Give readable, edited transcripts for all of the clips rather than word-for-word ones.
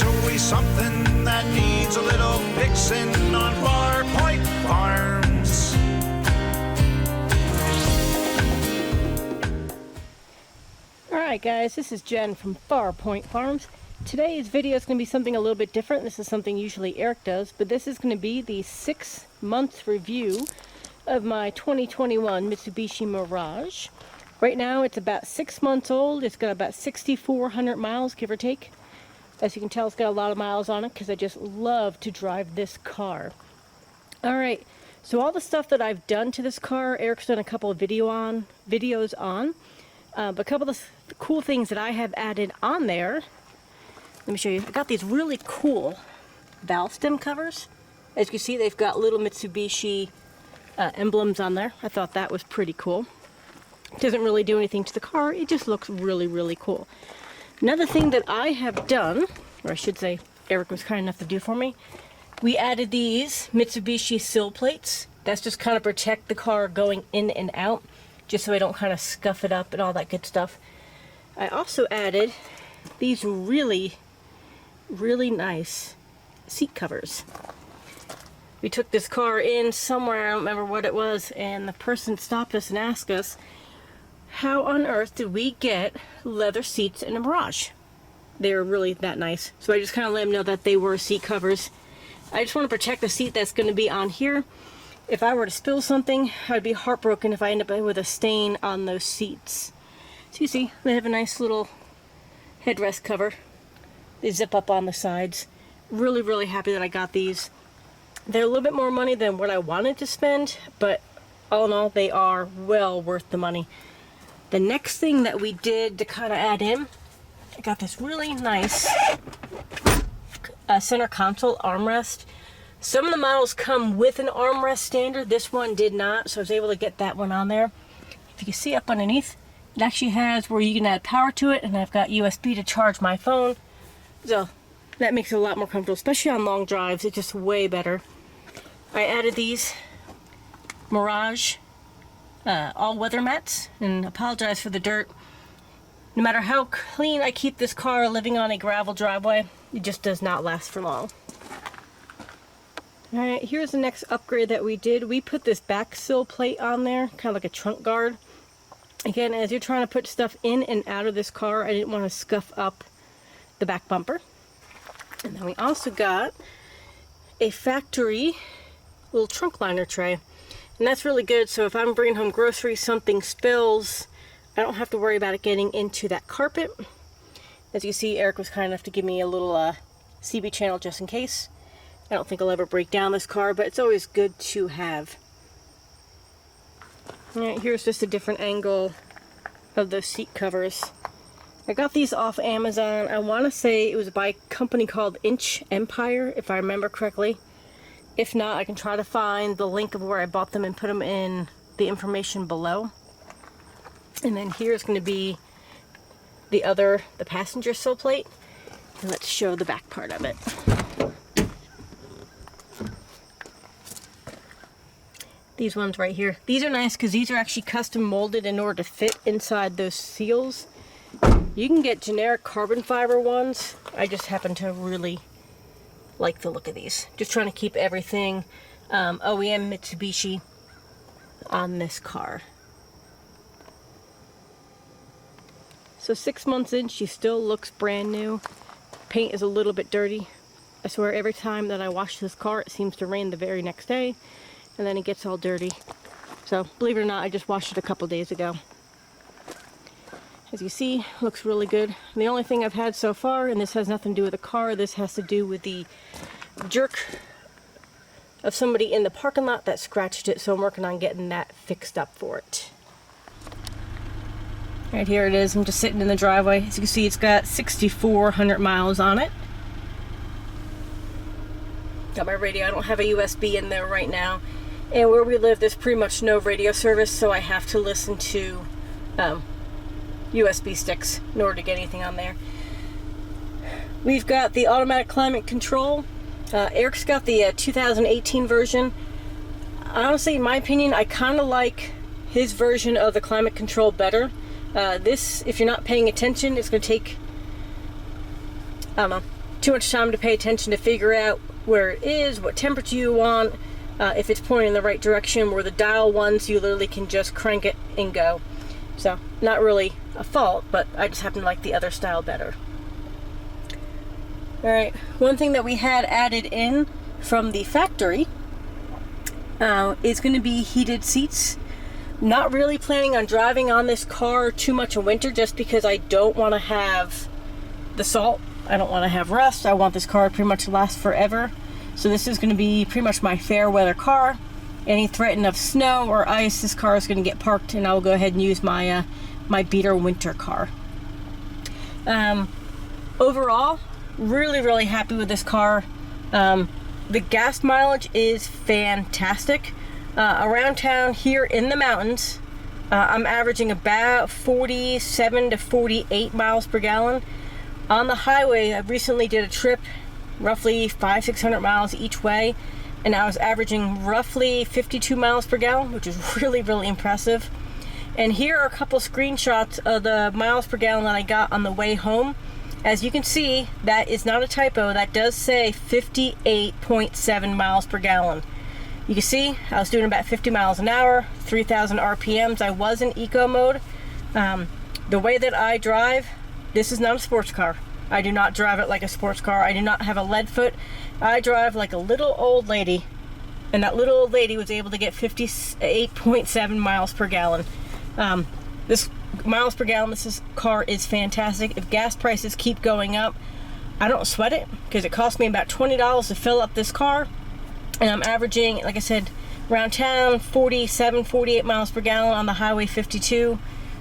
There's always something that needs a little fixing on Farpoint Farms. Alright guys, this is Jen from Farpoint Farms. Today's video is going to be something a little bit different. This is something usually Eric does, but this is going to be the 6-month review of my 2021 Mitsubishi Mirage. Right now it's about 6 months old. It's got about 6,400 miles, give or take. As you can tell, it's got a lot of miles on it because I just love to drive this car. Alright, so all the stuff that I've done to this car, Eric's done a couple of videos on. But a couple of the cool things that I have added on there. Let me show you. I got these really cool valve stem covers. As you can see, they've got little Mitsubishi emblems on there. I thought that was pretty cool. It doesn't really do anything to the car. It just looks really, really cool. Another thing that I have done, or I should say Eric was kind enough to do for me, we added these Mitsubishi Sill plates. That's just kind of protect the car going in and out, just so I don't kind of scuff it up and all that good stuff. I also added these really, really nice seat covers. We took this car in somewhere, I don't remember what it was, and the person stopped us and asked us, how on earth did we get leather seats in a Mirage? They were really that nice. So I just kind of let them know that they were seat covers. I just want to protect the seat that's going to be on here. If I were to spill something, I'd be heartbroken if I end up with a stain on those seats. So you see, they have a nice little headrest cover. They zip up on the sides. Really, really happy that I got these. They're a little bit more money than what I wanted to spend, but all in all, they are well worth the money. The next thing that we did to kind of add in, I got this really nice center console armrest. Some of the models come with an armrest standard. This one did not, so I was able to get that one on there. If you can see up underneath, it actually has where you can add power to it, and I've got USB to charge my phone. So that makes it a lot more comfortable, especially on long drives. It's just way better. I added these Mirage all-weather mats, and apologize for the dirt. No matter how clean I keep this car living on a gravel driveway, it just does not last for long. Alright, here's the next upgrade that we did. We put this back sill plate on there, kind of like a trunk guard. Again, as you're trying to put stuff in and out of this car, I didn't want to scuff up the back bumper. And then we also got a factory little trunk liner tray. And that's really good, so if I'm bringing home groceries, something spills, I don't have to worry about it getting into that carpet. As you see, Eric was kind enough to give me a little CB channel just in case. I don't think I'll ever break down this car, but it's always good to have. Alright, here's just a different angle of those seat covers. I got these off Amazon. I want to say it was by a company called Inch Empire, if I remember correctly. If not, I can try to find the link of where I bought them and put them in the information below. And then here's going to be the passenger sill plate. And let's show the back part of it. These ones right here. These are nice because these are actually custom molded in order to fit inside those seals. You can get generic carbon fiber ones. I just happen to really like the look of these. Just trying to keep everything OEM Mitsubishi on this car. So 6 months in, she still looks brand new. Paint is a little bit dirty. I swear every time that I wash this car, it seems to rain the very next day, and then it gets all dirty. So believe it or not, I just washed it a couple days ago. As you see, looks really good. The only thing I've had so far, and this has nothing to do with the car, this has to do with the jerk of somebody in the parking lot that scratched it, so I'm working on getting that fixed up for it. Right here it is. I'm just sitting in the driveway. As you can see, it's got 6,400 miles on it. Got my radio. I don't have a USB in there right now. And where we live, there's pretty much no radio service, so I have to listen to USB sticks in order to get anything on there. We've got the automatic climate control. Eric's got the 2018 version. Honestly, in my opinion, I kind of like his version of the climate control better. This, if you're not paying attention, it's going to take, I don't know, too much time to pay attention to figure out where it is, what temperature you want, if it's pointing in the right direction. Where the dial ones, you literally can just crank it and go. So not really a fault, but I just happen to like the other style better. Alright, one thing that we had added in from the factory is going to be heated seats. Not really planning on driving on this car too much in winter, just because I don't want to have the salt. I don't want to have rust. I want this car pretty much to last forever. So this is going to be pretty much my fair weather car. Any threat of snow or ice, this car is going to get parked, and I'll go ahead and use my my beater winter car. Overall, really happy with this car. The gas mileage is fantastic. Around town here in the mountains, I'm averaging about 47 to 48 miles per gallon. On the highway, I recently did a trip, roughly 500-600 miles each way, and I was averaging roughly 52 miles per gallon, which is really impressive. And here are a couple screenshots of the miles per gallon that I got on the way home. As you can see, that is not a typo. That does say 58.7 miles per gallon. You can see I was doing about 50 miles an hour, 3,000 RPMs. I was in eco mode. The way that I drive, this is not a sports car. I do not drive it like a sports car. I do not have a lead foot. I drive like a little old lady, and that little old lady was able to get 58.7 miles per gallon. This miles per gallon, this car is fantastic. If gas prices keep going up, I don't sweat it, because it cost me about $20 to fill up this car, and I'm averaging, like I said, around town 47, 48 miles per gallon, on the highway 52.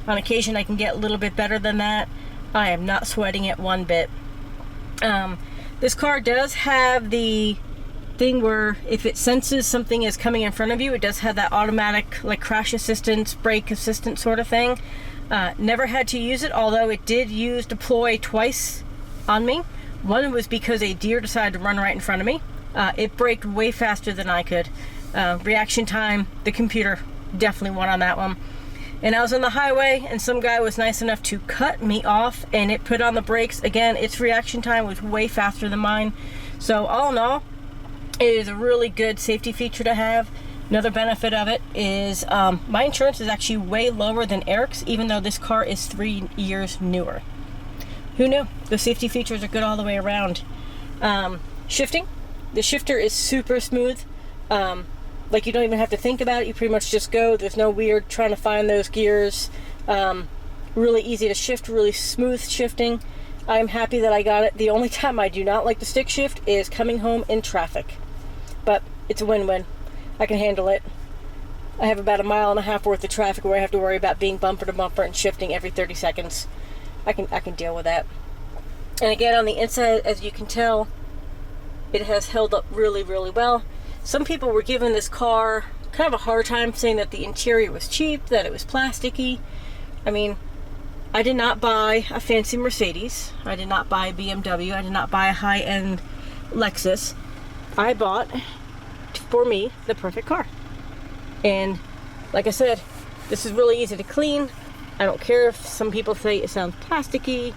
On occasion I can get a little bit better than that. I am not sweating it one bit. This car does have the thing where if it senses something is coming in front of you, it does have that automatic like crash assistance, brake assistance sort of thing. Never had to use it, although it did deploy twice on me. One was because a deer decided to run right in front of me. It braked way faster than I could. Reaction time, the computer definitely won on that one. And I was on the highway, and some guy was nice enough to cut me off, and it put on the brakes. Again, its reaction time was way faster than mine. So all in all, it is a really good safety feature to have. Another benefit of it is my insurance is actually way lower than Eric's, even though this car is 3 years newer. Who knew? The safety features are good all the way around. Shifting. The shifter is super smooth. Like, you don't even have to think about it. You pretty much just go. There's no weird trying to find those gears. Really easy to shift, really smooth shifting. I'm happy that I got it. The only time I do not like the stick shift is coming home in traffic. But it's a win-win. I can handle it. I have about 1.5 miles worth of traffic where I have to worry about being bumper to bumper and shifting every 30 seconds. I can deal with that. And again, on the inside, as you can tell, it has held up really well. Some people were giving this car kind of a hard time, saying that the interior was cheap, that it was plasticky. I mean, I did not buy a fancy Mercedes. I did not buy a BMW. I did not buy a high-end Lexus. I bought, for me, the perfect car. And like I said, this is really easy to clean. I don't care if some people say it sounds plasticky.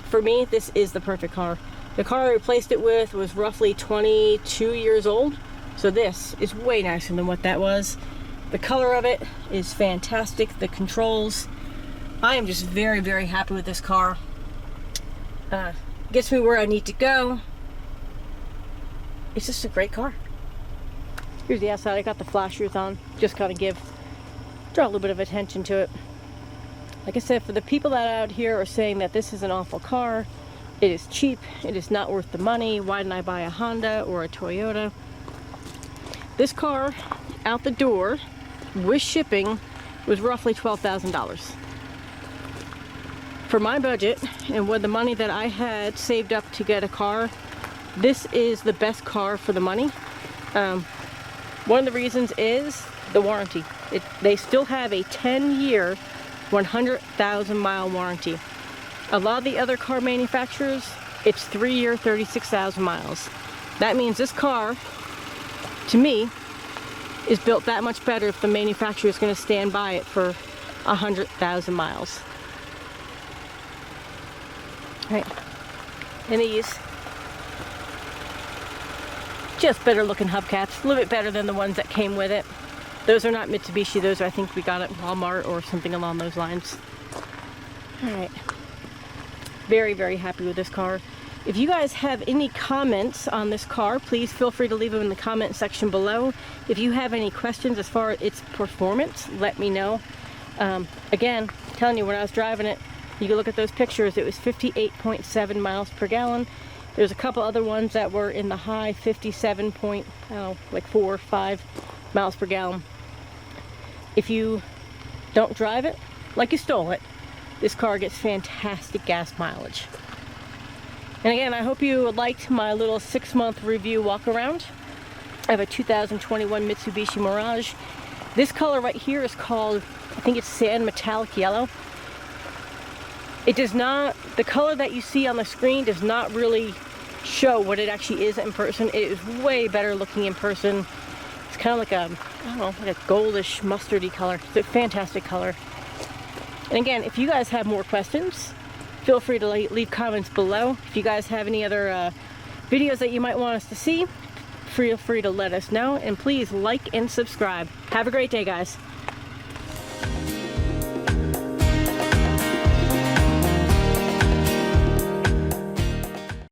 For me, this is the perfect car. The car I replaced it with was roughly 22 years old. So this is way nicer than what that was. The color of it is fantastic. The controls. I am just very happy with this car. Gets me where I need to go. It's just a great car. Here's the outside. I got the flashers on. Just kind of draw a little bit of attention to it. Like I said, for the people that out here are saying that this is an awful car, it is cheap, it is not worth the money, why didn't I buy a Honda or a Toyota? This car, out the door, with shipping, was roughly $12,000. For my budget, and with the money that I had saved up to get a car, this is the best car for the money. One of the reasons is the warranty. They still have a 10-year, 100,000 mile warranty. A lot of the other car manufacturers, it's 3-year, 36,000 miles. That means this car, to me, is built that much better if the manufacturer is going to stand by it for 100,000 miles. Right. And these just better looking hubcaps, a little bit better than the ones that came with it. Those are not Mitsubishi, those are, I think we got at Walmart or something along those lines. Alright, very, very happy with this car. If you guys have any comments on this car, please feel free to leave them in the comment section below. If you have any questions as far as its performance, let me know. Again, telling you, when I was driving it, you can look at those pictures, it was 58.7 miles per gallon. There's a couple other ones that were in the high 57 point, I don't know, like 4 or 5 miles per gallon. If you don't drive it like you stole it, this car gets fantastic gas mileage. And again, I hope you liked my little 6-month review walk around. I have a 2021 Mitsubishi Mirage. This color right here is called, I think it's sand metallic yellow. It does not, the color that you see on the screen does not really show what it actually is in person. It is way better looking in person. It's kind of like a, I don't know, like a goldish mustardy color. It's a fantastic color. And again, if you guys have more questions, feel free to leave comments below. If you guys have any other videos that you might want us to see, feel free to let us know. And please like and subscribe. Have a great day, guys.